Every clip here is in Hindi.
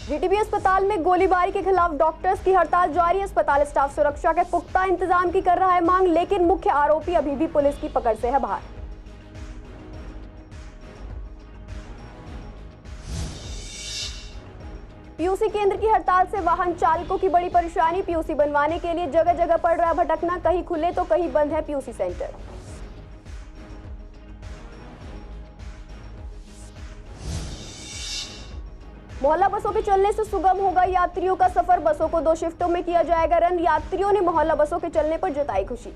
जीटीबी अस्पताल में गोलीबारी के खिलाफ डॉक्टर्स की हड़ताल जारी। अस्पताल स्टाफ सुरक्षा के पुख्ता इंतजाम की कर रहा है मांग, लेकिन मुख्य आरोपी अभी भी पुलिस की पकड़ से है बाहर। पीयूसी केंद्र की हड़ताल से वाहन चालकों की बड़ी परेशानी। पीयूसी बनवाने के लिए जगह जगह पड़ रहा है भटकना, कहीं खुले तो कहीं बंद है पीयूसी सेंटर। मोहल्ला बसों के चलने से सुगम होगा यात्रियों का सफर। बसों को 2 शिफ्टों में किया जाएगा रन। यात्रियों ने मोहल्ला बसों के चलने पर जताई खुशी।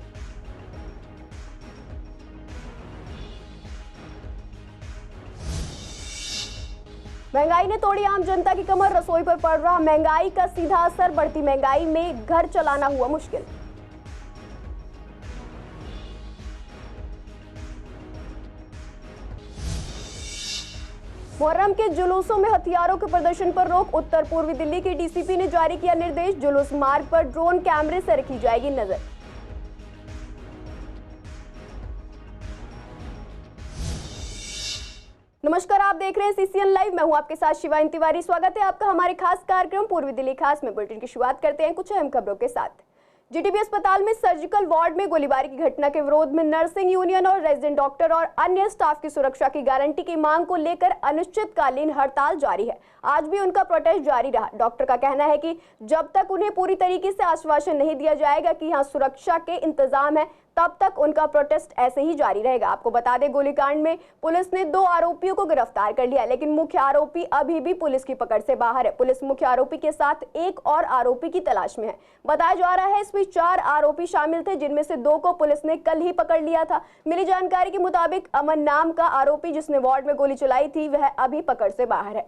महंगाई ने तोड़ी आम जनता की कमर। रसोई पर पड़ रहा महंगाई का सीधा असर। बढ़ती महंगाई में घर चलाना हुआ मुश्किल। मुहर्रम के जुलूसों में हथियारों के प्रदर्शन पर रोक। उत्तर पूर्वी दिल्ली के डीसीपी ने जारी किया निर्देश। जुलूस मार्ग पर ड्रोन कैमरे से रखी जाएगी नजर। नमस्कार, आप देख रहे हैं सीसीएन लाइव। मैं हूं आपके साथ शिवानी तिवारी। स्वागत है आपका हमारे खास कार्यक्रम पूर्वी दिल्ली खास में। बुलेटिन की शुरुआत करते हैं कुछ अहम खबरों के साथ। जीटीबी अस्पताल में सर्जिकल वार्ड में गोलीबारी की घटना के विरोध में नर्सिंग यूनियन और रेजिडेंट डॉक्टर और अन्य स्टाफ की सुरक्षा की गारंटी की मांग को लेकर अनिश्चितकालीन हड़ताल जारी है। आज भी उनका प्रोटेस्ट जारी रहा। डॉक्टर का कहना है कि जब तक उन्हें पूरी तरीके से आश्वासन नहीं दिया जाएगा कि यहाँ सुरक्षा के इंतजाम है, तब तक उनका प्रोटेस्ट ऐसे ही जारी रहेगा। आपको बता दें, गोलीकांड में पुलिस ने 2 आरोपियों को गिरफ्तार कर लिया, लेकिन मुख्य आरोपी अभी भी पुलिस की पकड़ से बाहर है। पुलिस मुख्य आरोपी के साथ एक और आरोपी की तलाश में है। बताया जा रहा है इसमें 4 आरोपी शामिल थे, जिनमें से 2 को पुलिस ने कल ही पकड़ लिया था। मिली जानकारी के मुताबिक अमन नाम का आरोपी जिसने वार्ड में गोली चलाई थी, वह अभी पकड़ से बाहर है।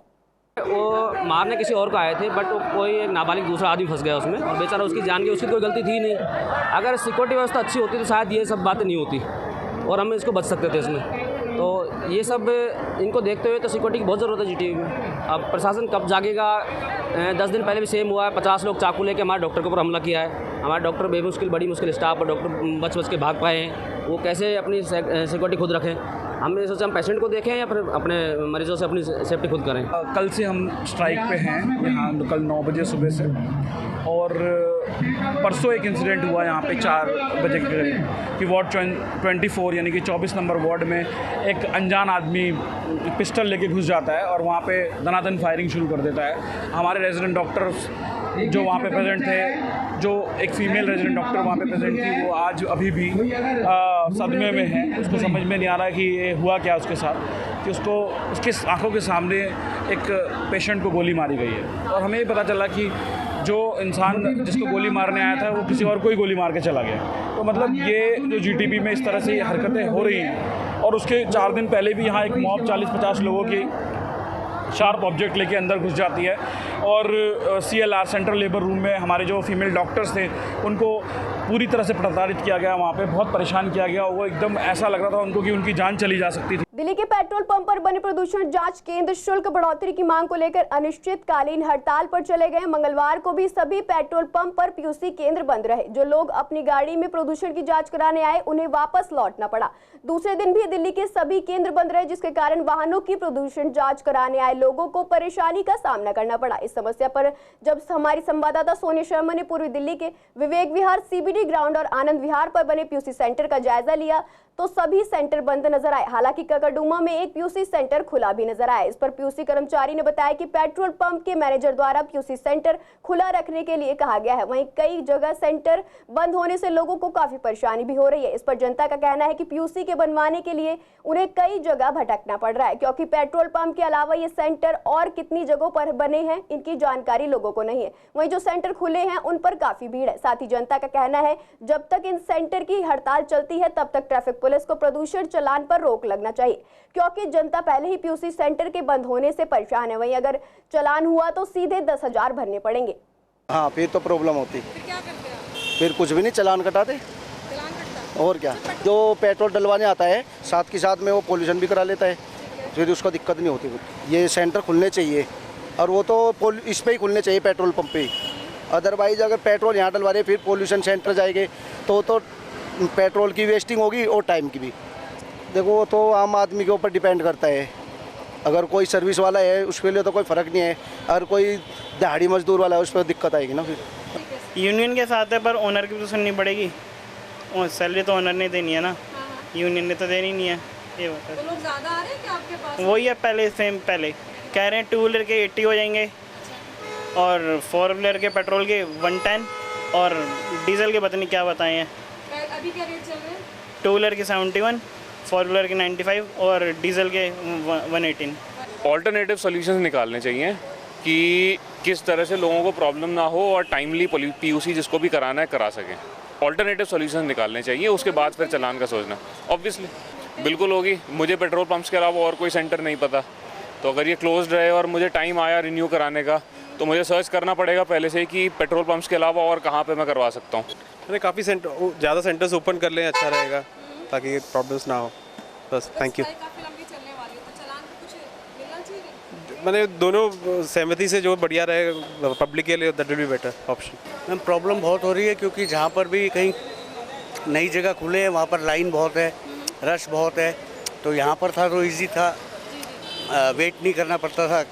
वो मारने किसी और को आए थे, बट वो कोई एक नाबालिग दूसरा आदमी फंस गया उसमें, और बेचारा उसकी जान गई। उसकी कोई गलती थी नहीं। अगर सिक्योरिटी व्यवस्था अच्छी होती तो शायद ये सब बातें नहीं होती और हम इसको बच सकते थे इसमें। तो ये सब इनको देखते हुए तो सिक्योरिटी की बहुत ज़रूरत है जीटीबी में। अब प्रशासन कब जागेगा। 10 दिन पहले भी सेम हुआ है। 50 लोग चाकू लेके हमारे डॉक्टर के ऊपर हमला किया है। हमारे डॉक्टर बेमुश्किल, बड़ी मुश्किल स्टाफ और डॉक्टर बच के भाग पाए हैं। वो कैसे अपनी सिक्योरिटी खुद रखें। हमने सोचा हम पेशेंट को देखें या फिर अपने मरीजों से अपनी सेफ्टी खुद करें। कल से हम स्ट्राइक पे हैं यहाँ, कल 9 बजे सुबह से। और परसों एक इंसिडेंट हुआ यहाँ पे 4 बजे के करीब कि वार्ड 24 यानी कि 24 नंबर वार्ड में एक अनजान आदमी पिस्टल लेके घुस जाता है और वहाँ पे दनादन फायरिंग शुरू कर देता है। हमारे रेजिडेंट डॉक्टर्स जो वहाँ पे प्रेजेंट थे, जो एक फीमेल रेजिडेंट डॉक्टर वहाँ पे प्रेजेंट थी, वो आज अभी भी सदमे में है। उसको समझ में नहीं आ रहा कि ये हुआ क्या उसके साथ, कि उसको उसके आंखों के सामने एक पेशेंट को गोली मारी गई है। और हमें ये पता चला कि जो इंसान जिसको गोली मारने आया था वो किसी और को ही गोली मार के चला गया। तो मतलब ये जो जीटीबी में इस तरह से हरकतें हो रही हैं। और उसके 4 दिन पहले भी यहाँ एक मॉब 40-50 लोगों की शार्प ऑब्जेक्ट लेके अंदर घुस जाती है और CLR सेंट्रल लेबर रूम में हमारे जो फीमेल डॉक्टर्स थे उनको पूरी तरह से प्रताड़ित किया गया। वहाँ पे बहुत परेशान किया गया। वो एकदम ऐसा लग रहा था उनको कि उनकी जान चली जा सकती थी। दिल्ली के पेट्रोल पंप पर बने प्रदूषण जांच केंद्र शुल्क बढ़ोतरी की मांग को लेकर अनिश्चितकालीन हड़ताल पर चले गए। मंगलवार को भी सभी पेट्रोल पंप पर पीयूसी केंद्र बंद रहे। जो लोग अपनी गाड़ी में प्रदूषण की जांच कराने आए, उन्हें वापस लौटना पड़ा। दूसरे दिन भी दिल्ली के सभी केंद्र बंद रहे, जिसके कारण वाहनों की प्रदूषण जांच कराने आए लोगों को परेशानी का सामना करना पड़ा। इस समस्या पर जब हमारी संवाददाता सोनिया शर्मा ने पूर्वी दिल्ली के विवेक विहार, CBD ग्राउंड और आनंद विहार पर बने पीयूसी सेंटर का जायजा लिया, तो सभी सेंटर बंद नजर आए। हालांकि ककरडुमा में एक पीयूसी सेंटर खुला भी नजर आया। इस पर पीयूसी कर्मचारी ने बताया कि पेट्रोल पंप के मैनेजर द्वारा पीयूसी सेंटर खुला रखने के लिए कहा गया है। वहीं कई जगह सेंटर बंद होने से लोगों को काफी परेशानी भी हो रही है। इस पर जनता का कहना है कि पीयूसी के बनवाने के लिए उन्हें कई जगह भटकना पड़ रहा है, क्योंकि पेट्रोल पंप के अलावा ये सेंटर और कितनी जगहों पर बने हैं इनकी जानकारी लोगों को नहीं है। वहीं जो सेंटर खुले हैं उन पर काफी भीड़ है। साथ ही जनता का कहना है जब तक इन सेंटर की हड़ताल चलती है तब तक ट्रैफिक पुलिस को प्रदूषण चालान पर रोक लगना चाहिए, क्योंकि जनता पहले ही पीयूसी सेंटर के बंद होने से परेशान है। वहीं अगर चालान हुआ तो सीधे 10,000 भरने पड़ेंगे। हाँ, फिर तो प्रॉब्लम होती। फिर क्या करते हैं? फिर कुछ भी नहीं, चालान कटाते। चालान कटता? और क्या, जो पेट्रोल डलवाने आता है साथ के साथ में वो पोल्यूशन भी करा लेता है, फिर उसको दिक्कत नहीं होती। ये सेंटर खुलने चाहिए और वो तो इस पे ही खुलने चाहिए, पेट्रोल पंप पे ही। अदरवाइज अगर पेट्रोल यहाँ डलवा रहे फिर पोल्यूशन सेंटर जाएंगे तो पेट्रोल की वेस्टिंग होगी और टाइम की भी। देखो वो तो आम आदमी के ऊपर डिपेंड करता है अगर कोई सर्विस वाला है उसके लिए तो कोई फ़र्क नहीं है, अगर कोई दिहाड़ी मजदूर वाला है उस पर दिक्कत आएगी ना फिर। यूनियन के साथ है पर ओनर की भी तो सुननी पड़ेगी, और सैलरी तो ओनर ने देनी है ना, यूनियन ने तो देनी नहीं है। ये बता तो लोग ज़्यादा आ रहे हैं क्या आपके पास? वही है पहले सेम, पहले कह रहे हैं 2 व्हीलर के 80 हो जाएंगे और 4 व्हीलर के पेट्रोल के 110 और डीजल के पता नहीं क्या बताए हैं। अभी क्या रेट चल रहे हैं? 2 व्हीलर के 71, 4 व्हीलर के 95 और डीजल के 118। ऑल्टरनेटिव सॉल्यूशंस निकालने चाहिए कि किस तरह से लोगों को प्रॉब्लम ना हो और टाइमली पीयूसी जिसको भी कराना है करा सकें। ऑल्टरनेटिव सॉल्यूशंस निकालने चाहिए, उसके बाद फिर चलान का सोचना। ऑब्वियसली बिल्कुल होगी। मुझे पेट्रोल पंप्स के अलावा और कोई सेंटर नहीं पता, तो अगर ये क्लोज्ड रहे और मुझे टाइम आया रिन्यू कराने का तो मुझे सर्च करना पड़ेगा पहले से कि पेट्रोल पंप्स के अलावा और कहाँ पे मैं करवा सकता हूँ। अरे काफ़ी ज़्यादा सेंटर्स ओपन कर लें, अच्छा रहेगा ताकि प्रॉब्लम्स ना हो। बस थैंक यू। काफ़ी लंबी चलने वाली है, तो चलान कुछ मिलना चाहिए। मैंने दोनों सहमति से जो बढ़िया रहे पब्लिक के लिए, that will be better option. Ma'am problem बहुत हो रही है क्योंकि जहाँ पर भी कहीं नई जगह खुले हैं वहाँ पर लाइन बहुत है, रश बहुत है। तो यहाँ पर था तो इजी था, वेट नहीं करना पड़ता था,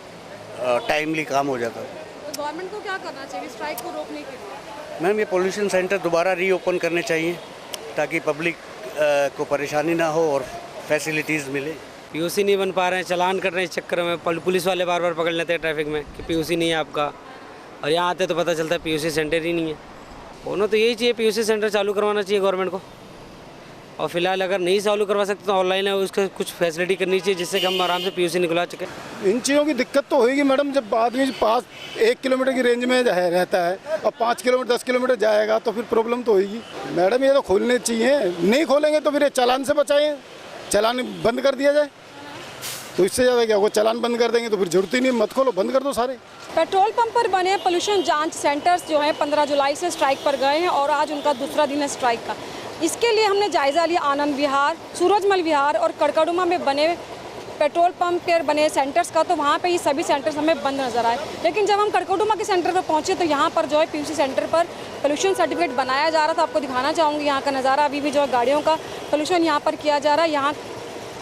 टाइमली काम हो जाता था। तो गवर्नमेंट को क्या करना चाहिए स्ट्राइक को रोकने के लिए? मैम ये पोल्यूशन सेंटर दोबारा रीओपन करने चाहिए ताकि पब्लिक को परेशानी ना हो और फैसिलिटीज़ मिले। पीयूसी नहीं बन पा रहे हैं, चलान कर रहे हैं इस चक्कर में। पुलिस वाले बार बार पकड़ लेते हैं ट्रैफिक में कि पीयूसी नहीं है आपका, और यहाँ आते तो पता चलता है पीयूसी सेंटर ही नहीं है। होना तो यही चाहिए, पीयूसी सेंटर चालू करवाना चाहिए गवर्नमेंट को। और फिलहाल अगर नहीं चालू करवा सकते तो ऑनलाइन है उसका कुछ फैसिलिटी करनी चाहिए जिससे कि हम आराम से पीयूसी निकलवा सकें। इन चीज़ों की दिक्कत तो होगी मैडम, जब आदमी पास 1 किलोमीटर की रेंज में रहता है और 5 किलोमीटर 10 किलोमीटर जाएगा तो फिर प्रॉब्लम तो होगी। मैडम ये तो खोलने चाहिए, नहीं खोलेंगे तो फिर ये चालान से बचाएं, चालान बंद कर दिया जाए तो इससे ज़्यादा क्या होगा। चालान बंद कर देंगे तो फिर जरूरत ही नहीं, मत खोलो, बंद कर दो सारे। पेट्रोल पंप पर बने पोल्यूशन जांच सेंटर्स जो हैं 15 जुलाई से स्ट्राइक पर गए हैं और आज उनका दूसरा दिन है स्ट्राइक का। इसके लिए हमने जायज़ा लिया आनंद विहार, सूरजमल विहार और कड़कड़ुमा में बने पेट्रोल पंप पर बने सेंटर्स का। तो वहाँ पे ये सभी सेंटर्स हमें बंद नज़र आए। लेकिन जब हम कड़कड़ुमा के सेंटर पर पहुँचे तो यहाँ पर जो है पीयूसी सेंटर पर पोल्यूशन सर्टिफिकेट बनाया जा रहा था। आपको दिखाना चाहूँगी यहाँ का नज़ारा। अभी भी जो है गाड़ियों का पोल्यूशन यहाँ पर किया जा रहा है। यहाँ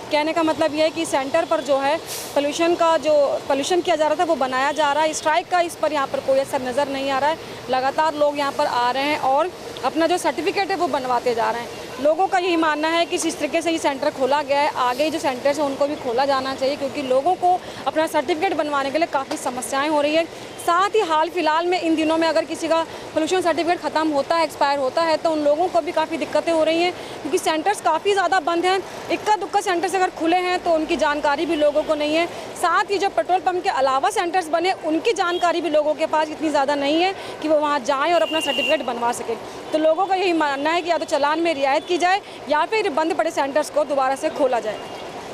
कहने का मतलब ये है कि सेंटर पर जो है पोल्यूशन किया जा रहा था वो बनाया जा रहा है। स्ट्राइक का इस पर यहाँ पर कोई असर नज़र नहीं आ रहा है। लगातार लोग यहाँ पर आ रहे हैं और अपना जो सर्टिफिकेट है वो बनवाते जा रहे हैं। लोगों का यही मानना है कि जिस तरीके से ये सेंटर खोला गया है आगे जो सेंटर्स हैं उनको भी खोला जाना चाहिए, क्योंकि लोगों को अपना सर्टिफिकेट बनवाने के लिए काफ़ी समस्याएं हो रही है। साथ ही हाल फिलहाल में इन दिनों में अगर किसी का पोल्यूशन सर्टिफिकेट ख़त्म होता है, एक्सपायर होता है, तो उन लोगों को भी काफ़ी दिक्कतें हो रही हैं क्योंकि सेंटर्स काफ़ी ज़्यादा बंद हैं। इक्का दुक्का सेंटर्स अगर खुले हैं तो उनकी जानकारी भी लोगों को नहीं है। साथ ही जो पेट्रोल पंप के अलावा सेंटर्स बने उनकी जानकारी भी लोगों के पास इतनी ज़्यादा नहीं है कि वो वहाँ जाएँ और अपना सर्टिफिकेट बनवा सकें। तो लोगों का यही मानना है कि या तो चालान में रियायत की जाए या फिर बंद पड़े सेंटर्स को दोबारा से खोला जाए।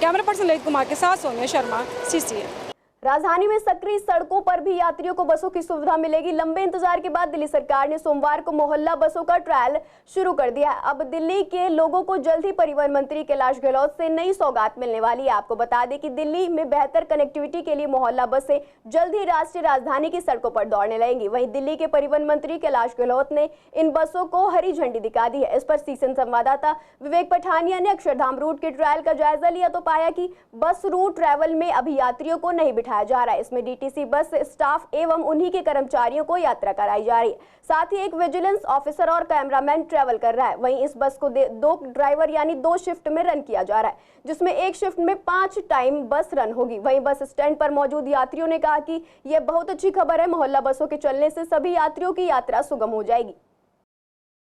कैमरा पर्सन ललित कुमार के साथ सोनिया शर्मा, CCN। राजधानी में सक्रिय सड़कों पर भी यात्रियों को बसों की सुविधा मिलेगी। लंबे इंतजार के बाद दिल्ली सरकार ने सोमवार को मोहल्ला बसों का ट्रायल शुरू कर दिया है। अब दिल्ली के लोगों को जल्द ही परिवहन मंत्री कैलाश गहलोत से नई सौगात मिलने वाली है। आपको बता दें कि दिल्ली में बेहतर कनेक्टिविटी के लिए मोहल्ला बसें जल्द ही राष्ट्रीय राजधानी की सड़कों पर दौड़ने लगेंगी। वहीं दिल्ली के परिवहन मंत्री कैलाश गहलोत ने इन बसों को हरी झंडी दिखा दी है। इस पर सीएन संवाददाता विवेक पठानिया ने अक्षरधाम रूट के ट्रायल का जायजा लिया तो पाया कि बस रूट ट्रैवल में अभी यात्रियों को नहीं बिठाया जा रहा है। इसमें डीटीसी बस स्टाफ एवं उन्हीं के कर्मचारियों को यात्रा कराई जा रही है। साथ ही एक विजिलेंस ऑफिसर और कैमरामैन ट्रैवल कर रहा है। वहीं इस बस को 2 ड्राइवर यानी 2 शिफ्ट में रन किया जा रहा है, जिसमें एक शिफ्ट में 5 टाइम बस रन होगी। वहीं बस स्टैंड पर मौजूद यात्रियों ने कहा कि यह बहुत अच्छी खबर है, मोहल्ला बसों के चलने से सभी यात्रियों की यात्रा सुगम हो जाएगी।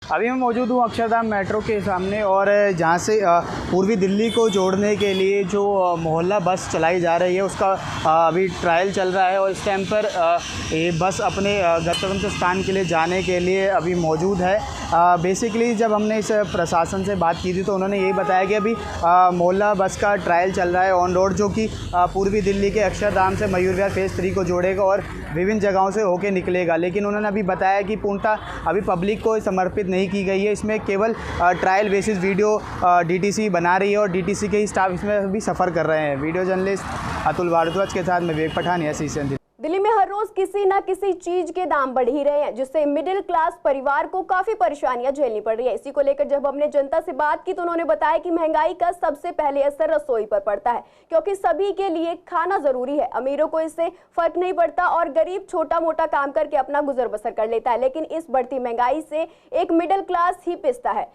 अभी मैं मौजूद हूँ अक्षरधाम मेट्रो के सामने और जहाँ से पूर्वी दिल्ली को जोड़ने के लिए जो मोहल्ला बस चलाई जा रही है उसका अभी ट्रायल चल रहा है और इस टाइम पर ये बस अपने गंतव्य स्थान के लिए जाने के लिए अभी मौजूद है। बेसिकली जब हमने इस प्रशासन से बात की थी तो उन्होंने यही बताया कि अभी मोहल्ला बस का ट्रायल चल रहा है ऑन रोड, जो कि पूर्वी दिल्ली के अक्षरधाम से मयूर विहार फेज़ 3 को जोड़ेगा और विभिन्न जगहों से होके निकलेगा। लेकिन उन्होंने अभी बताया कि पूर्णतः अभी पब्लिक को समर्पित नहीं की गई है, इसमें केवल ट्रायल बेसिस वीडियो डीटीसी बना रही है और डीटीसी के ही स्टाफ इसमें भी सफ़र कर रहे हैं। वीडियो जर्नलिस्ट अतुल भारद्वाज के साथ मैं विवेक पठानिया, CCN। दिल्ली में हर रोज किसी न किसी चीज के दाम बढ़ ही रहे हैं, जिससे मिडिल क्लास परिवार को काफी परेशानियां झेलनी पड़ रही है। इसी को लेकर जब हमने जनता से बात की तो उन्होंने बताया कि महंगाई का सबसे पहले असर रसोई पर पड़ता है, क्योंकि सभी के लिए खाना जरूरी है। अमीरों को इससे फर्क नहीं पड़ता और गरीब छोटा मोटा काम करके अपना गुजर बसर कर लेता है, लेकिन इस बढ़ती महंगाई से एक मिडिल क्लास ही पिसता है।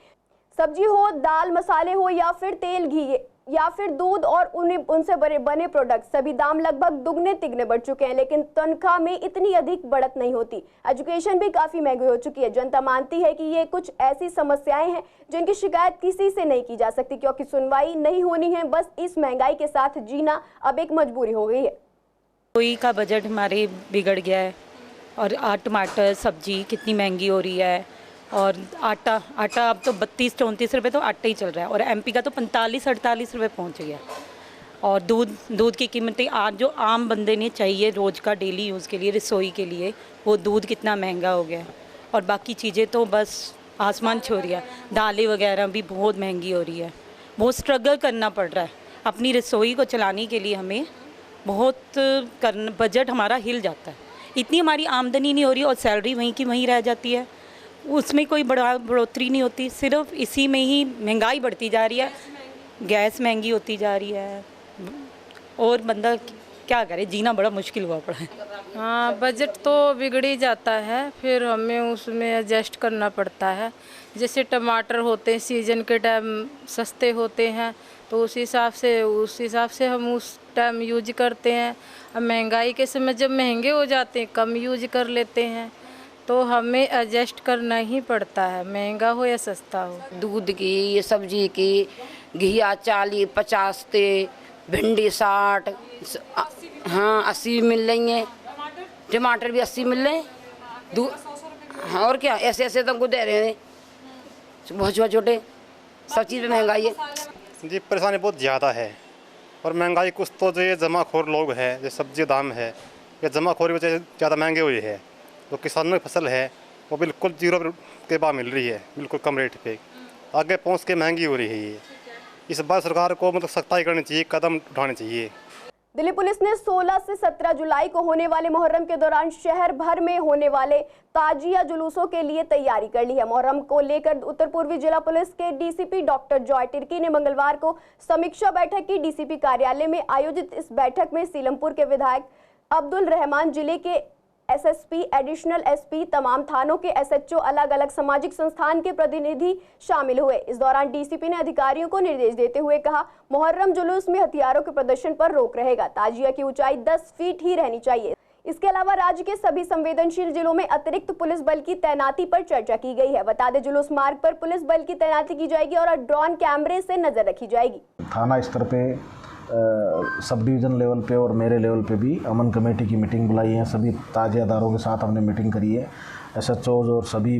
सब्जी हो, दाल मसाले हो या फिर तेल घी या फिर दूध और उनसे बने प्रोडक्ट, सभी दाम लगभग दुगने तिगने बढ़ चुके हैं, लेकिन तनख्वाह में इतनी अधिक बढ़त नहीं होती। एजुकेशन भी काफी महंगी हो चुकी है। जनता मानती है कि ये कुछ ऐसी समस्याएं हैं जिनकी शिकायत किसी से नहीं की जा सकती, क्योंकि सुनवाई नहीं होनी है। बस इस महंगाई के साथ जीना अब एक मजबूरी हो गई है। रसोई का बजट हमारे बिगड़ गया है और टमाटर सब्जी कितनी महंगी हो रही है, और आटा अब तो 32-34 रुपये तो आटा ही चल रहा है, और एमपी का तो 45-48 रुपये पहुँच गया। और दूध की कीमतें आज जो आम बंदे ने चाहिए रोज़ का डेली यूज़ के लिए, रसोई के लिए, वो दूध कितना महंगा हो गया। और बाकी चीज़ें तो बस आसमान छू रही है। दालें वगैरह भी बहुत महंगी हो रही है। बहुत स्ट्रगल करना पड़ रहा है अपनी रसोई को चलाने के लिए। हमें बहुत बजट हमारा हिल जाता है। इतनी हमारी आमदनी नहीं हो रही और सैलरी वहीं की वहीं रह जाती है, उसमें कोई बढ़ोतरी नहीं होती। सिर्फ इसी में ही महंगाई बढ़ती जा रही है, गैस महंगी होती जा रही है, और बंदा क्या करे, जीना बड़ा मुश्किल हुआ पड़ा है। हाँ, बजट तो बिगड़ ही जाता है, फिर हमें उसमें एडजस्ट करना पड़ता है। जैसे टमाटर होते हैं सीजन के टाइम सस्ते होते हैं, तो उस हिसाब से हम उस टाइम यूज करते हैं। अब महंगाई के समय जब महंगे हो जाते हैं कम यूज कर लेते हैं, तो हमें एडजस्ट करना ही पड़ता है, महंगा हो या सस्ता हो। दूध की, सब्जी की, घिया 40-50 थे, भिंडी 60, हाँ 80 मिल रही हैं, टमाटर भी 80 मिल रहे हैं। हाँ, और क्या, ऐसे ऐसे तुमको दे रहे हैं, बहुत छोटे सब चीज़ में महंगाई है जी। परेशानी बहुत ज़्यादा है, और महंगाई कुछ तो जो ये जमाखोर लोग हैं, जो सब्जी दाम है, ये जमाखोरी वजह से ज़्यादा महंगे हुए हैं। तो किसानों की फसल है वो बिल्कुल 0 के भाव मिल रही है, बिल्कुल कम रेट पे, आगे पहुंच के महंगी हो रही है। ये इस बार सरकार को मतलब सख्ताई करनी चाहिए, कदम उठाने चाहिए। दिल्ली पुलिस ने 16 से 17 जुलाई को होने वाले मुहर्रम के दौरान शहर भर में होने वाले ताजिया जुलूसों के लिए तैयारी कर ली है। मुहर्रम को लेकर उत्तर पूर्वी जिला पुलिस के डीसीपी डॉक्टर जॉय तिर्की ने मंगलवार को समीक्षा बैठक की। डीसीपी कार्यालय में आयोजित इस बैठक में सीलमपुर के विधायक अब्दुल रहमान, जिले के एसएसपी, एडिशनल एसपी, तमाम थानों के एसएचओ, अलग अलग सामाजिक संस्थान के प्रतिनिधि शामिल हुए। इस दौरान डीसीपी ने अधिकारियों को निर्देश देते हुए कहा, मुहर्रम जुलूस में हथियारों के प्रदर्शन पर रोक रहेगा। ताजिया की ऊंचाई 10 फीट ही रहनी चाहिए। इसके अलावा राज्य के सभी संवेदनशील जिलों में अतिरिक्त पुलिस बल की तैनाती पर चर्चा की गई है। बता दें, जुलूस मार्ग पर पुलिस बल की तैनाती की जाएगी और ड्रोन कैमरे से नजर रखी जाएगी। थाना स्तर पे, सब डिवीज़न लेवल पे और मेरे लेवल पे भी अमन कमेटी की मीटिंग बुलाई है। सभी ताजियादारों के साथ हमने मीटिंग करी है। एसएचओज और सभी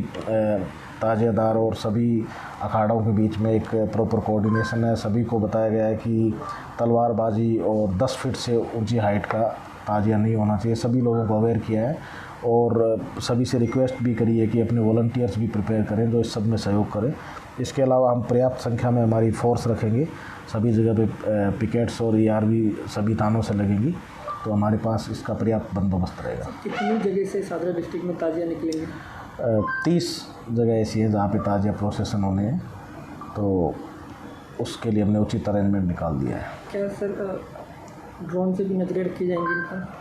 ताजियादार और सभी अखाड़ों के बीच में एक प्रॉपर कोऑर्डिनेशन है। सभी को बताया गया है कि तलवारबाजी और 10 फीट से ऊंची हाइट का ताजिया नहीं होना चाहिए। सभी लोगों को अवेयर किया है और सभी से रिक्वेस्ट भी करी है कि अपने वॉलंटियर्स भी प्रिपेयर करें जो इस सब में सहयोग करें। इसके अलावा हम पर्याप्त संख्या में हमारी फोर्स रखेंगे, सभी जगह पे पिकेट्स और ERV सभी थानों से लगेंगी, तो हमारे पास इसका पर्याप्त बंदोबस्त रहेगा। कितनी जगह से सादरा डिस्ट्रिक्ट में ताजिया निकलेंगे? 30 जगह ऐसी है जहाँ पे ताजिया प्रोसेसन होने हैं, तो उसके लिए हमने उचित अरेंजमेंट निकाल दिया है। क्या सर ड्रोन से भी नजरें रखी जाएंगी इनका?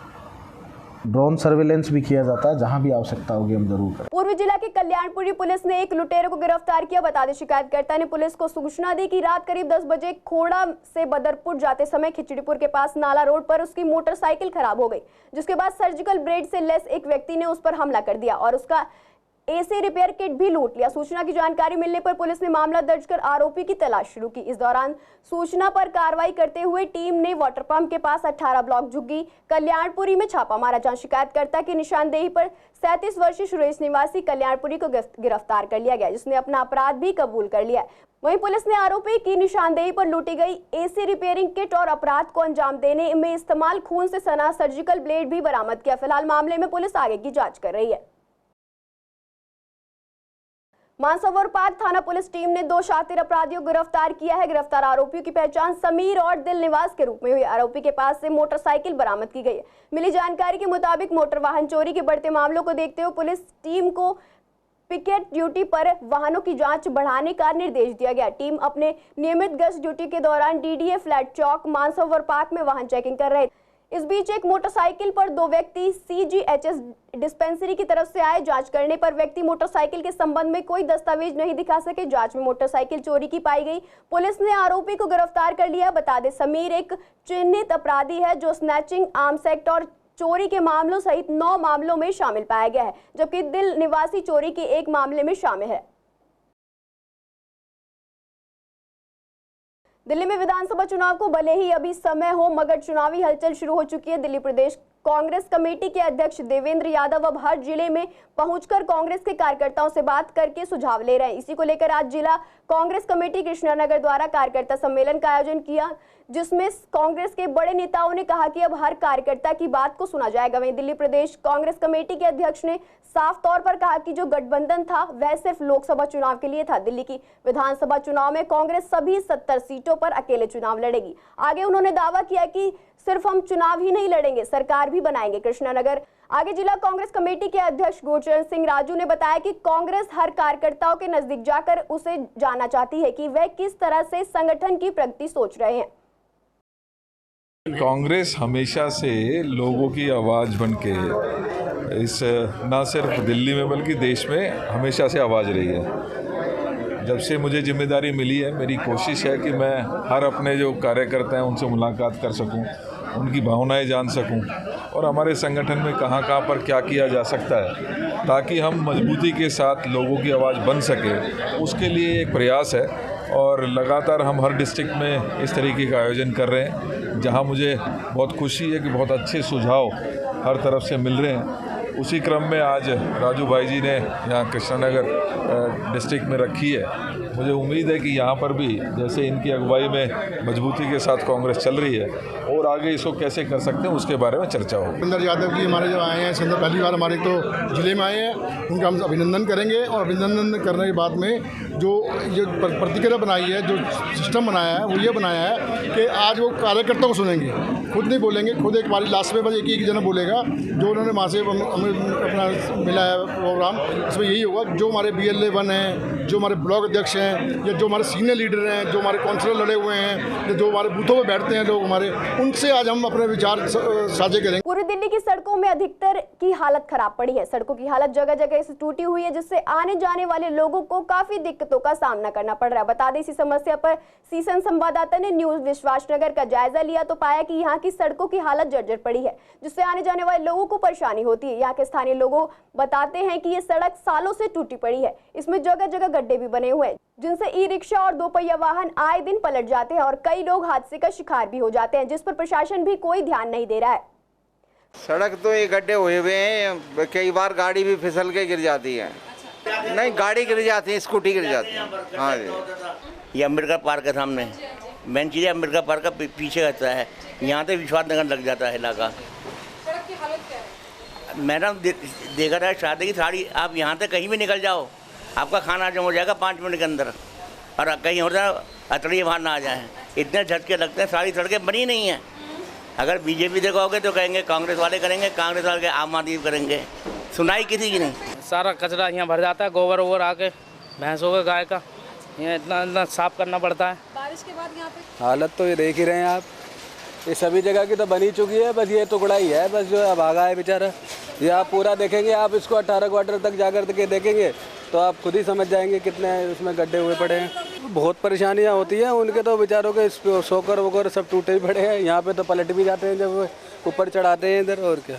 ड्रोन सर्वेलेंस भी किया जाता है, जहां भी आवश्यकता होगी हम जरूर करें। पूर्वी जिला के कल्याणपुरी पुलिस ने एक लुटेरे को गिरफ्तार किया। बता दें, शिकायतकर्ता ने पुलिस को सूचना दी कि रात करीब 10 बजे खोड़ा से बदरपुर जाते समय खिचड़ीपुर के पास नाला रोड पर उसकी मोटरसाइकिल खराब हो गई, जिसके बाद सर्जिकल ब्लेड से लैस एक व्यक्ति ने उस पर हमला कर दिया और उसका AC रिपेयर किट भी लूट लिया। सूचना की जानकारी मिलने पर पुलिस ने मामला दर्ज कर आरोपी की तलाश शुरू की। इस दौरान सूचना पर कार्रवाई करते हुए टीम ने वाटर पंप के पास 18 ब्लॉक झुग्गी कल्याणपुरी में छापा मारा, जहां शिकायतकर्ता की निशानदेही पर 37 वर्षीय सुरेश निवासी कल्याणपुरी को गिरफ्तार कर लिया गया, जिसने अपना अपराध भी कबूल कर लिया। वहीं पुलिस ने आरोपी की निशानदेही पर लूटी गई AC रिपेयरिंग किट और अपराध को अंजाम देने में इस्तेमाल खून से सना सर्जिकल ब्लेड भी बरामद किया। फिलहाल मामले में पुलिस आगे की जाँच कर रही है। मानसरोवर पार्क थाना पुलिस टीम ने 2 शातिर अपराधियों को गिरफ्तार किया है। गिरफ्तार आरोपियों की पहचान समीर और दिल निवास के रूप में हुई। आरोपी के पास से मोटरसाइकिल बरामद की गई है। मिली जानकारी के मुताबिक मोटर वाहन चोरी के बढ़ते मामलों को देखते हुए पुलिस टीम को पिकेट ड्यूटी पर वाहनों की जांच बढ़ाने का निर्देश दिया गया। टीम अपने नियमित गश्त ड्यूटी के दौरान डीडीए फ्लैट चौक मानसरोवर पार्क में वाहन चेकिंग कर रहे थे। इस बीच एक मोटरसाइकिल पर 2 व्यक्ति सीजीएचएस डिस्पेंसरी की तरफ से आए। जांच करने पर व्यक्ति मोटरसाइकिल के संबंध में कोई दस्तावेज नहीं दिखा सके। जांच में मोटरसाइकिल चोरी की पाई गई। पुलिस ने आरोपी को गिरफ्तार कर लिया। बता दें, समीर एक चिन्हित अपराधी है जो स्नैचिंग, आर्म्स एक्ट और चोरी के मामलों सहित 9 मामलों में शामिल पाया गया है, जबकि दिल निवासी चोरी के 1 मामले में शामिल है। दिल्ली में विधानसभा चुनाव को भले ही अभी समय हो, मगर चुनावी हलचल शुरू हो चुकी है। दिल्ली प्रदेश कांग्रेस कमेटी के अध्यक्ष देवेंद्र यादव अब हर जिले में पहुंचकर कांग्रेस के कार्यकर्ताओं से बात करके सुझाव ले रहे हैं। इसी को लेकर आज जिला कांग्रेस कमेटी कृष्णानगर द्वारा कार्यकर्ता सम्मेलन का आयोजन किया, जिसमें कांग्रेस के बड़े नेताओं ने कहा कि अब हर कार्यकर्ता की बात को सुना जाएगा। वहीं दिल्ली प्रदेश कांग्रेस कमेटी के अध्यक्ष ने साफ तौर पर कहा कि जो गठबंधन था वह सिर्फ लोकसभा चुनाव के लिए था। दिल्ली की विधानसभा चुनाव में कांग्रेस सभी 70 सीटों पर अकेले चुनाव लड़ेगी। आगे उन्होंने दावा किया कि सिर्फ हम चुनाव ही नहीं लड़ेंगे, सरकार भी बनाएंगे। कृष्णानगर आगे जिला कांग्रेस कमेटी के अध्यक्ष गुरचरण सिंह राजू ने बताया कि कांग्रेस हर कार्यकर्ताओं के नजदीक जाकर उसे जानना चाहती है कि वह किस तरह से संगठन की प्रगति सोच रहे हैं। कांग्रेस हमेशा से लोगों की आवाज़ बनके इस ना सिर्फ दिल्ली में बल्कि देश में हमेशा से आवाज़ रही है। जब से मुझे जिम्मेदारी मिली है, मेरी कोशिश है कि मैं हर अपने जो कार्यकर्ता हैं उनसे मुलाकात कर सकूं, उनकी भावनाएं जान सकूं और हमारे संगठन में कहां पर क्या किया जा सकता है ताकि हम मजबूती के साथ लोगों की आवाज़ बन सके। उसके लिए एक प्रयास है और लगातार हम हर डिस्ट्रिक्ट में इस तरीके का आयोजन कर रहे हैं, जहां मुझे बहुत खुशी है कि बहुत अच्छे सुझाव हर तरफ से मिल रहे हैं। उसी क्रम में आज राजू भाई जी ने यहाँ कृष्णानगर डिस्ट्रिक्ट में रखी है। मुझे उम्मीद है कि यहाँ पर भी जैसे इनकी अगुवाई में मजबूती के साथ कांग्रेस चल रही है और आगे इसको कैसे कर सकते हैं उसके बारे में चर्चा हो। देवेंद्र यादव जी हमारे जो आए हैं सेंटर पहली बार हमारे तो जिले में आए हैं, उनका हम अभिनंदन करेंगे और अभिनंदन करने के बाद में जो प्रतिक्रिया बनाई है, जो सिस्टम बनाया है वो ये बनाया है कि आज वो कार्यकर्ताओं को सुनेंगे, खुद नहीं बोलेंगे। खुद एक बारी लास्ट में बस एक जना बोलेगा जो उन्होंने वहाँ से हमें अपना मिला है प्रोग्राम। इसमें यही होगा जो हमारे BLA1 हैं, जो हमारे ब्लॉक अध्यक्ष हैं या जो हमारे सीनियर लीडर हैं, जो हमारे काउंसलर लड़े हुए हैं, जो हमारे बूथों पर बैठते हैं लोग हमारे, उनसे आज हम अपने विचार साझे करेंगे। पूरी दिल्ली की सड़कों में अधिकतर की हालत खराब पड़ी है। सड़कों की हालत जगह जगह से टूटी हुई है, जिससे आने जाने वाले लोगों को काफी दिक्कतों का सामना करना पड़ रहा है। बता दें, इसी समस्या पर सीसन संवाददाता ने न्यूज विश्वासनगर का जायजा लिया तो पाया कि यहाँ की सड़कों की हालत जर्जर पड़ी है, जिससे आने जाने वाले लोगों को परेशानी होती है। यहाँ के स्थानीय लोगों बताते हैं कि ये सड़क सालों से टूटी पड़ी है। इसमें जगह जगह गड्ढे भी बने हुए हैं, जिनसे ई-रिक्शा और 2 पहिया वाहन आए दिन पलट जाते हैं और कई लोग हादसे का शिकार भी हो जाते हैं, जिस पर प्रशासन भी कोई ध्यान नहीं दे रहा है। सड़क तो ये गड्ढे हुए हुए हैं, कई बार गाड़ी भी फिसल के गिर जाती है। नहीं, गाड़ी गिर जाती है, स्कूटी गिर जाती है। हाँ जी, ये अम्बेडकर पार्क के सामने मेन चीज़ है, अम्बेडकर पार्क का पीछे रहता है, यहाँ से विश्वास नगर लग जाता है इलाका। मैडम देखा था शादी की साड़ी, आप यहाँ से कहीं भी निकल जाओ, आपका खाना हजम हो जाएगा 5 मिनट के अंदर, और कहीं हो जाए अतड़ी बाहर ना आ जाए। इतने झटके लगते हैं, सारी सड़कें बनी नहीं हैं। अगर बीजेपी देखोगे तो कहेंगे कांग्रेस वाले करेंगे, कांग्रेस वाले आम आदमी करेंगे, सुनाई किसी की नहीं। सारा कचरा यहाँ भर जाता है, गोबर वोबर आके भैंसों का, गाय का, यहाँ इतना साफ करना पड़ता है। बारिश के बाद यहाँ पे हालत तो ये देख ही रहे हैं आप, ये सभी जगह की तो बनी चुकी है, बस ये टुकड़ा ही है बस जो भागा है बेचारा। ये आप पूरा देखेंगे, आप इसको 18 क्वार्टर तक जाकर के देखेंगे तो आप खुद ही समझ जाएंगे कितने उसमें गड्ढे हुए पड़े हैं। बहुत परेशानियाँ होती हैं उनके, तो बेचारों के सोकर वोकर सब टूटे ही पड़े हैं। यहाँ पे तो पलट भी जाते हैं जब ऊपर चढ़ाते हैं इधर। और क्या,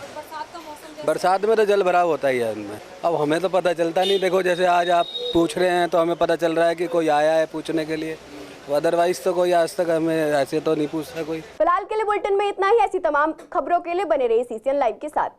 बरसात में तो जल भराव होता ही है उनमें। अब हमें तो पता चलता नहीं, देखो जैसे आज आप पूछ रहे हैं तो हमें पता चल रहा है कि कोई आया है पूछने के लिए, अदरवाइज तो कोई आज तक हमें ऐसे तो नहीं पूछता कोई। फिलहाल के लिए बुलेटिन में इतना ही। ऐसी तमाम खबरों के लिए बने रहिए CCN लाइव के साथ।